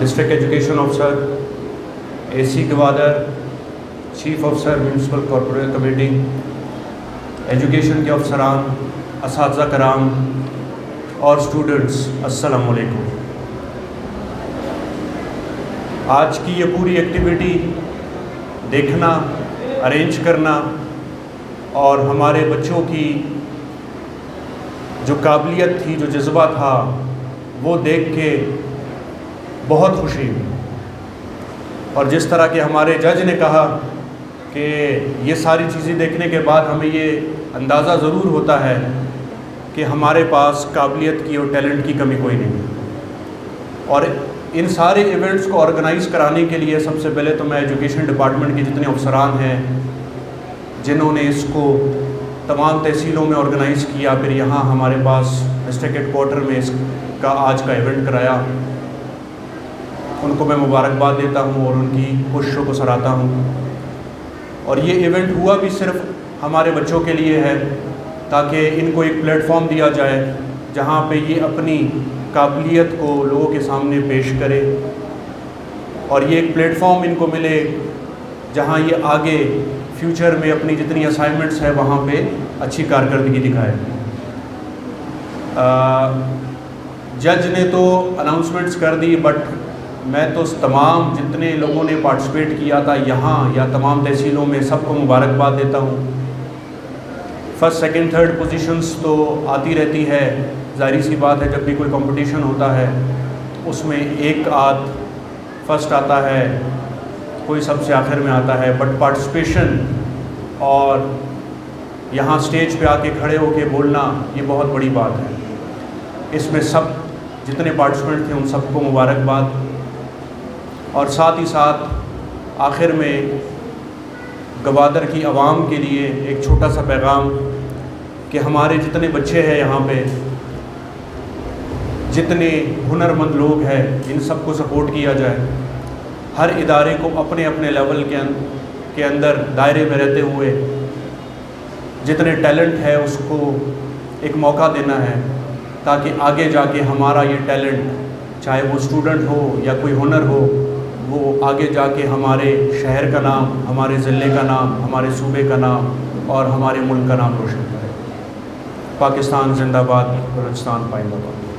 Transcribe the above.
District education officer, AC Gwadar, chief officer municipal corporate committee, education के अफसरान, असातिज़ा कराम और स्टूडेंट्स, अस्सलाम वालेकुम। आज की ये पूरी एक्टिविटी देखना, अरेंज करना और हमारे बच्चों की जो काबिलियत थी, जो जज्बा था, वो देख के बहुत खुशी हुई। और जिस तरह के हमारे जज ने कहा कि ये सारी चीज़ें देखने के बाद हमें ये अंदाज़ा ज़रूर होता है कि हमारे पास काबिलियत की और टैलेंट की कमी कोई नहीं है। और इन सारे इवेंट्स को ऑर्गेनाइज़ कराने के लिए सबसे पहले तो मैं एजुकेशन डिपार्टमेंट के जितने अफसरान हैं जिन्होंने इसको तमाम तहसीलों में ऑर्गेनाइज़ किया, फिर यहाँ हमारे पास डिस्ट्रिक्ट हेडक्वार्टर में इसका आज का इवेंट कराया, उनको मैं मुबारकबाद देता हूँ और उनकी कोशिशों को सराहता हूँ। और ये इवेंट हुआ भी सिर्फ हमारे बच्चों के लिए है ताकि इनको एक प्लेटफॉर्म दिया जाए जहाँ पे ये अपनी काबिलियत को लोगों के सामने पेश करे और ये एक प्लेटफॉर्म इनको मिले जहाँ ये आगे फ्यूचर में अपनी जितनी असाइनमेंट्स है वहाँ पे अच्छी कारकर्दगी दिखाए। जज ने तो अनाउंसमेंट्स कर दी, बट मैं तो तमाम जितने लोगों ने पार्टिसिपेट किया था यहाँ या तमाम तहसीलों में सबको मुबारकबाद देता हूँ। फर्स्ट, सेकंड, थर्ड पोजीशंस तो आती रहती है, ज़ाहिर सी बात है, जब भी कोई कंपटीशन होता है उसमें एक आध फर्स्ट आता है, कोई सबसे आखिर में आता है, बट पार्टिसिपेशन और यहाँ स्टेज पे आके खड़े होके बोलना ये बहुत बड़ी बात है। इसमें सब जितने पार्टिसिपेंट थे उन सबको मुबारकबाद। और साथ ही साथ आखिर में गवादर की आवाम के लिए एक छोटा सा पैगाम कि हमारे जितने बच्चे हैं यहाँ पे, जितने हुनरमंद लोग हैं, इन सबको सपोर्ट किया जाए। हर इदारे को अपने अपने लेवल के अंदर दायरे में रहते हुए जितने टैलेंट है उसको एक मौका देना है ताकि आगे जाके हमारा ये टैलेंट, चाहे वो स्टूडेंट हो या कोई हुनर हो, वो आगे जाके हमारे शहर का नाम, हमारे ज़िले का नाम, हमारे सूबे का नाम और हमारे मुल्क का नाम रोशन करे। पाकिस्तान जिंदाबाद, बलूचिस्तान पाइंदाबाद।